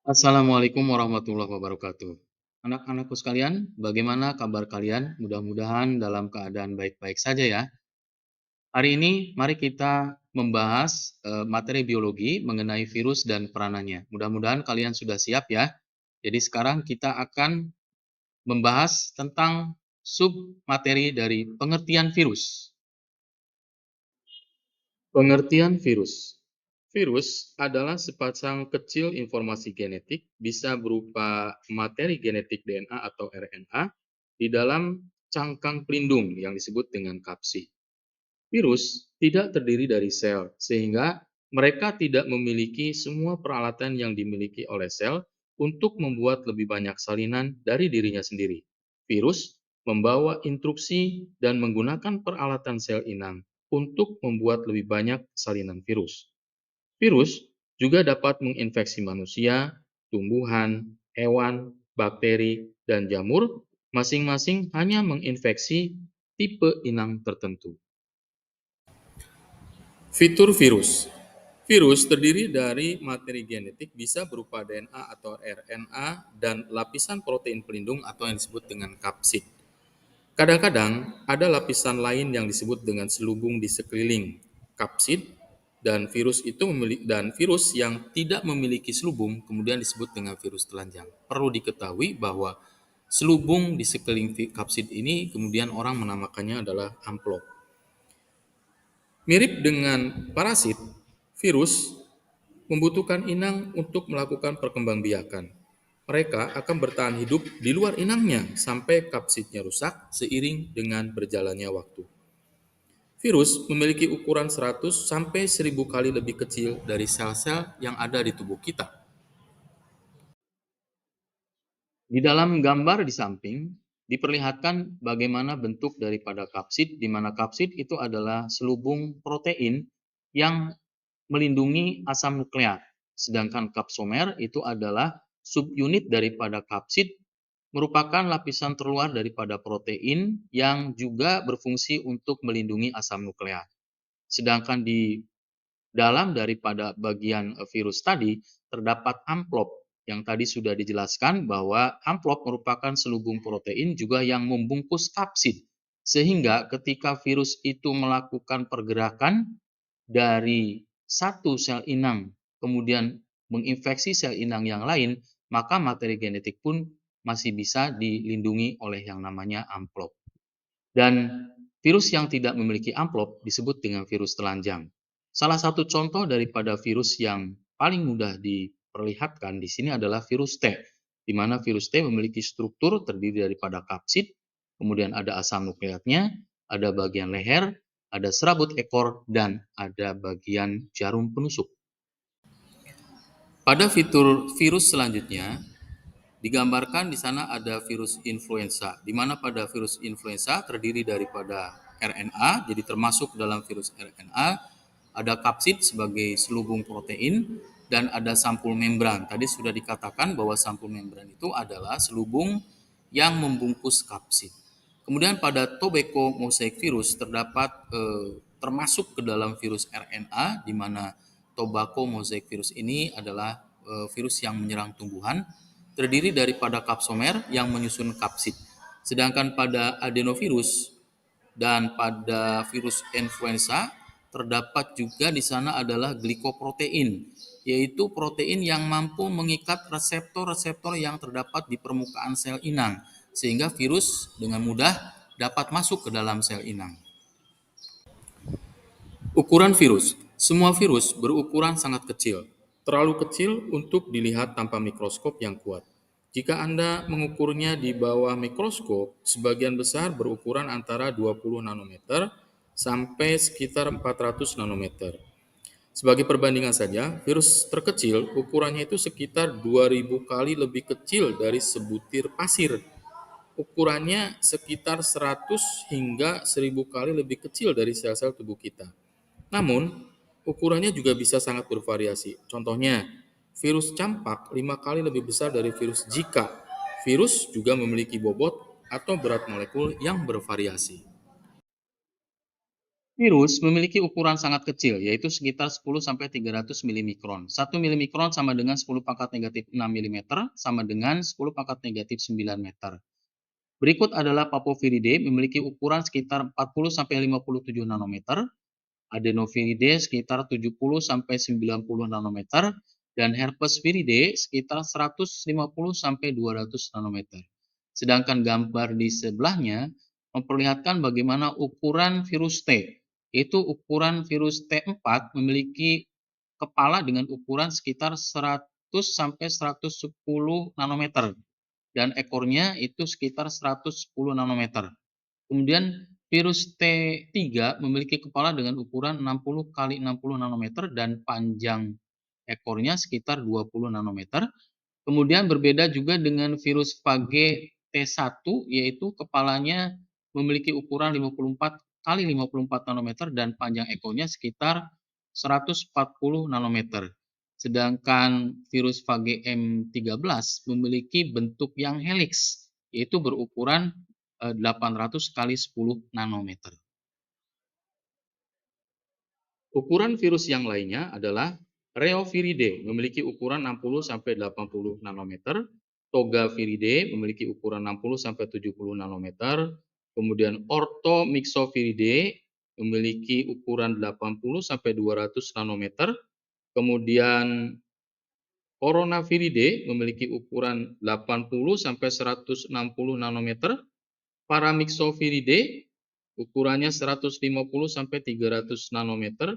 Assalamualaikum warahmatullahi wabarakatuh. Anak-anakku sekalian, bagaimana kabar kalian? Mudah-mudahan dalam keadaan baik-baik saja ya. Hari ini mari kita membahas materi biologi mengenai virus dan peranannya. Mudah-mudahan kalian sudah siap ya. Jadi sekarang kita akan membahas tentang sub materi dari pengertian virus. Pengertian virus. Virus adalah sepasang kecil informasi genetik, bisa berupa materi genetik DNA atau RNA, di dalam cangkang pelindung yang disebut dengan kapsid. Virus tidak terdiri dari sel, sehingga mereka tidak memiliki semua peralatan yang dimiliki oleh sel untuk membuat lebih banyak salinan dari dirinya sendiri. Virus membawa instruksi dan menggunakan peralatan sel inang untuk membuat lebih banyak salinan virus. Virus juga dapat menginfeksi manusia, tumbuhan, hewan, bakteri, dan jamur, masing-masing hanya menginfeksi tipe inang tertentu. Fitur virus. Virus terdiri dari materi genetik bisa berupa DNA atau RNA dan lapisan protein pelindung atau yang disebut dengan kapsid. Kadang-kadang ada lapisan lain yang disebut dengan selubung di sekeliling kapsid dan virus yang tidak memiliki selubung kemudian disebut dengan virus telanjang. Perlu diketahui bahwa selubung di sekeliling kapsid ini kemudian orang menamakannya adalah amplop. Mirip dengan parasit, virus membutuhkan inang untuk melakukan perkembangbiakan. Mereka akan bertahan hidup di luar inangnya sampai kapsidnya rusak seiring dengan berjalannya waktu. Virus memiliki ukuran 100 sampai 1000 kali lebih kecil dari sel-sel yang ada di tubuh kita. Di dalam gambar di samping, diperlihatkan bagaimana bentuk daripada kapsid, di mana kapsid itu adalah selubung protein yang melindungi asam nukleat. Sedangkan kapsomer itu adalah subunit daripada kapsid, merupakan lapisan terluar daripada protein yang juga berfungsi untuk melindungi asam nukleat. Sedangkan di dalam daripada bagian virus tadi terdapat amplop yang tadi sudah dijelaskan bahwa amplop merupakan selubung protein juga yang membungkus kapsid. Sehingga ketika virus itu melakukan pergerakan dari satu sel inang kemudian menginfeksi sel inang yang lain, maka materi genetik pun masih bisa dilindungi oleh yang namanya amplop. Dan virus yang tidak memiliki amplop disebut dengan virus telanjang. Salah satu contoh daripada virus yang paling mudah diperlihatkan di sini adalah virus T, di mana virus T memiliki struktur terdiri daripada kapsid, kemudian ada asam nukleatnya, ada bagian leher, ada serabut ekor, dan ada bagian jarum penusuk. Pada fitur virus selanjutnya, digambarkan di sana ada virus influenza, di mana pada virus influenza terdiri daripada RNA, jadi termasuk dalam virus RNA, ada kapsid sebagai selubung protein, dan ada sampul membran. Tadi sudah dikatakan bahwa sampul membran itu adalah selubung yang membungkus kapsid. Kemudian pada tobacco mosaic virus terdapat termasuk ke dalam virus RNA, di mana tobacco mosaic virus ini adalah virus yang menyerang tumbuhan, terdiri daripada kapsomer yang menyusun kapsid. Sedangkan pada adenovirus dan pada virus influenza terdapat juga di sana adalah glikoprotein, yaitu protein yang mampu mengikat reseptor-reseptor yang terdapat di permukaan sel inang, sehingga virus dengan mudah dapat masuk ke dalam sel inang. Ukuran virus. Semua virus berukuran sangat kecil, terlalu kecil untuk dilihat tanpa mikroskop yang kuat. Jika Anda mengukurnya di bawah mikroskop, sebagian besar berukuran antara 20 nanometer sampai sekitar 400 nanometer. Sebagai perbandingan saja, virus terkecil ukurannya itu sekitar 2000 kali lebih kecil dari sebutir pasir. Ukurannya sekitar 100 hingga 1000 kali lebih kecil dari sel-sel tubuh kita. Namun, ukurannya juga bisa sangat bervariasi. Contohnya, virus campak 5 kali lebih besar dari virus Zika. Virus juga memiliki bobot atau berat molekul yang bervariasi. Virus memiliki ukuran sangat kecil, yaitu sekitar 10–300 milimikron. 1 milimikron sama dengan 10 pangkat negatif 6 milimeter, sama dengan 10 pangkat negatif 9 meter. Berikut adalah Papoviridae memiliki ukuran sekitar 40–57 nanometer, Adenoviridae sekitar 70–90 nanometer, dan Herpesviridae sekitar 150–200 nanometer. Sedangkan gambar di sebelahnya memperlihatkan bagaimana ukuran virus T, yaitu ukuran virus T4 memiliki kepala dengan ukuran sekitar 100–110 nanometer dan ekornya itu sekitar 110 nanometer. Kemudian virus T3 memiliki kepala dengan ukuran 60×60 nanometer dan panjang ekornya sekitar 20 nanometer. Kemudian berbeda juga dengan virus Phage T1, yaitu kepalanya memiliki ukuran 54×54 nanometer dan panjang ekornya sekitar 140 nanometer. Sedangkan virus Phage M13 memiliki bentuk yang helix, yaitu berukuran 800×10 nanometer. Ukuran virus yang lainnya adalah Reoviridae memiliki ukuran 60–80 nanometer, Togaviridae memiliki ukuran 60–70 nanometer, kemudian Orthomyxoviridae memiliki ukuran 80–200 nanometer, kemudian Coronaviridae memiliki ukuran 80–160 nanometer, Paramyxoviridae ukurannya 150–300 nanometer,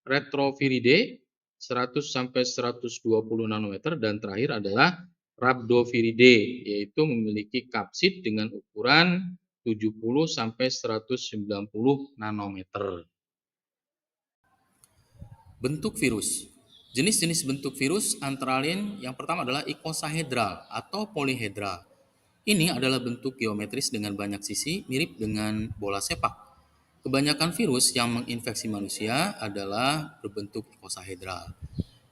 Retroviridae 100–120 nanometer, dan terakhir adalah Rhabdoviridae, yaitu memiliki kapsid dengan ukuran 70–190 nanometer. Bentuk virus. Jenis-jenis bentuk virus antara lain yang pertama adalah icosahedral atau polyhedral. Ini adalah bentuk geometris dengan banyak sisi mirip dengan bola sepak. Kebanyakan virus yang menginfeksi manusia adalah berbentuk icosahedral.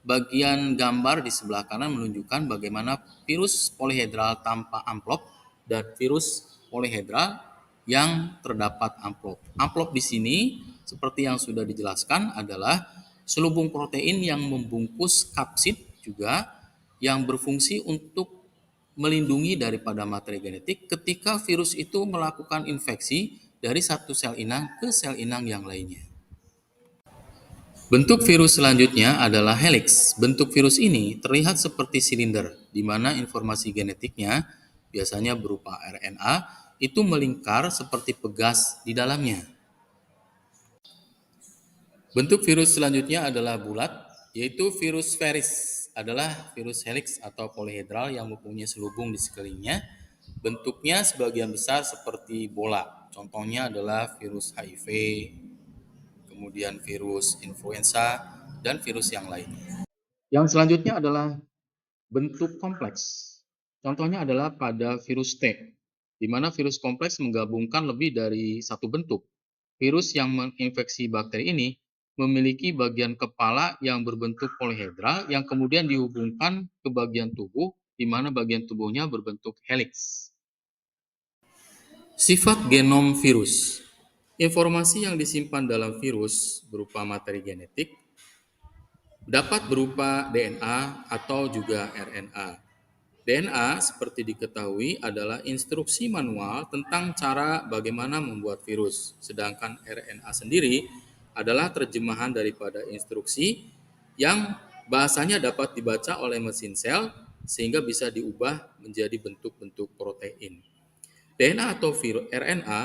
Bagian gambar di sebelah kanan menunjukkan bagaimana virus polyhedral tanpa amplop dan virus polyhedral yang terdapat amplop. Amplop di sini seperti yang sudah dijelaskan adalah selubung protein yang membungkus kapsid juga yang berfungsi untuk melindungi daripada materi genetik ketika virus itu melakukan infeksi dari satu sel inang ke sel inang yang lainnya. Bentuk virus selanjutnya adalah helix. Bentuk virus ini terlihat seperti silinder, di mana informasi genetiknya biasanya berupa RNA itu melingkar seperti pegas di dalamnya. Bentuk virus selanjutnya adalah bulat, yaitu virus Veris adalah virus helix atau polyhedral yang mempunyai selubung di sekelilingnya. Bentuknya sebagian besar seperti bola. Contohnya adalah virus HIV, kemudian virus influenza, dan virus yang lainnya. Yang selanjutnya adalah bentuk kompleks. Contohnya adalah pada virus T, di mana virus kompleks menggabungkan lebih dari satu bentuk. Virus yang menginfeksi bakteri ini memiliki bagian kepala yang berbentuk polyhedral yang kemudian dihubungkan ke bagian tubuh, di mana bagian tubuhnya berbentuk helix. Sifat genom virus. Informasi yang disimpan dalam virus berupa materi genetik dapat berupa DNA atau juga RNA. DNA seperti diketahui adalah instruksi manual tentang cara bagaimana membuat virus, sedangkan RNA sendiri adalah terjemahan daripada instruksi yang bahasanya dapat dibaca oleh mesin sel sehingga bisa diubah menjadi bentuk-bentuk protein. DNA atau RNA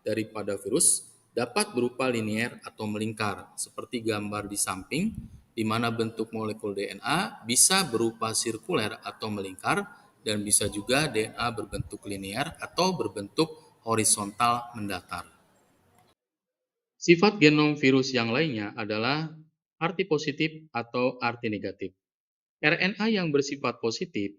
daripada virus dapat berupa linier atau melingkar, seperti gambar di samping, di mana bentuk molekul DNA bisa berupa sirkuler atau melingkar, dan bisa juga DNA berbentuk linier atau berbentuk horizontal mendatar. Sifat genom virus yang lainnya adalah arti positif atau arti negatif. RNA yang bersifat positif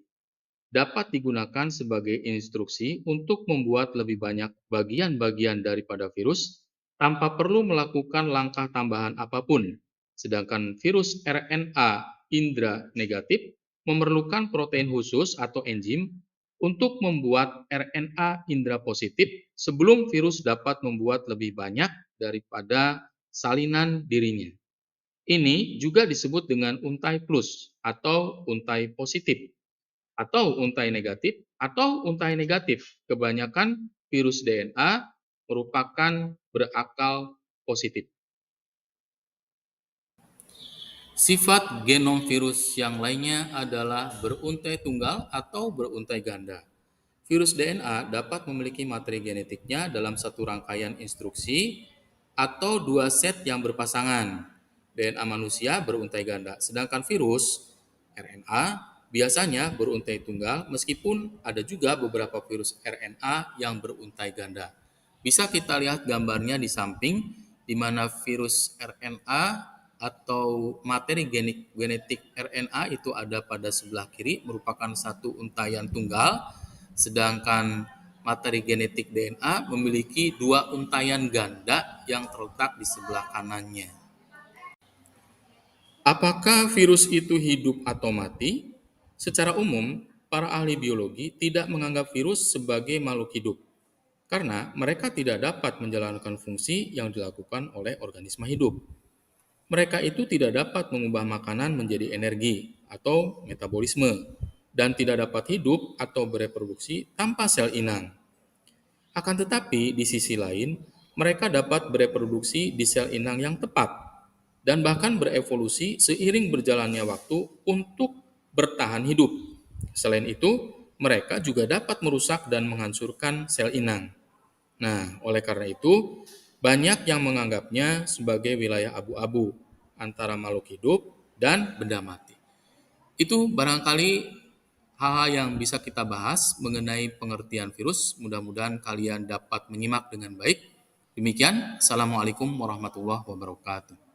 dapat digunakan sebagai instruksi untuk membuat lebih banyak bagian-bagian daripada virus tanpa perlu melakukan langkah tambahan apapun. Sedangkan virus RNA indra negatif memerlukan protein khusus atau enzim untuk membuat RNA indra positif sebelum virus dapat membuat lebih banyak daripada salinan dirinya. Ini juga disebut dengan untai plus atau untai positif atau untai negatif atau untai negatif. Kebanyakan virus DNA merupakan berakal positif. Sifat genom virus yang lainnya adalah beruntai tunggal atau beruntai ganda. Virus DNA dapat memiliki materi genetiknya dalam satu rangkaian instruksi atau dua set yang berpasangan. DNA manusia beruntai ganda, sedangkan virus RNA biasanya beruntai tunggal meskipun ada juga beberapa virus RNA yang beruntai ganda. Bisa kita lihat gambarnya di samping di mana virus RNA atau materi genetik RNA itu ada pada sebelah kiri merupakan satu untaian tunggal, sedangkan materi genetik DNA memiliki dua untaian ganda yang terletak di sebelah kanannya. Apakah virus itu hidup atau mati? Secara umum, para ahli biologi tidak menganggap virus sebagai makhluk hidup karena mereka tidak dapat menjalankan fungsi yang dilakukan oleh organisme hidup. Mereka itu tidak dapat mengubah makanan menjadi energi atau metabolisme dan tidak dapat hidup atau bereproduksi tanpa sel inang. Akan tetapi, di sisi lain, mereka dapat bereproduksi di sel inang yang tepat dan bahkan berevolusi seiring berjalannya waktu untuk bertahan hidup. Selain itu, mereka juga dapat merusak dan menghancurkan sel inang. Nah, oleh karena itu, banyak yang menganggapnya sebagai wilayah abu-abu antara makhluk hidup dan benda mati. Itu barangkali hal-hal yang bisa kita bahas mengenai pengertian virus. Mudah-mudahan kalian dapat menyimak dengan baik. Demikian, Assalamualaikum warahmatullahi wabarakatuh.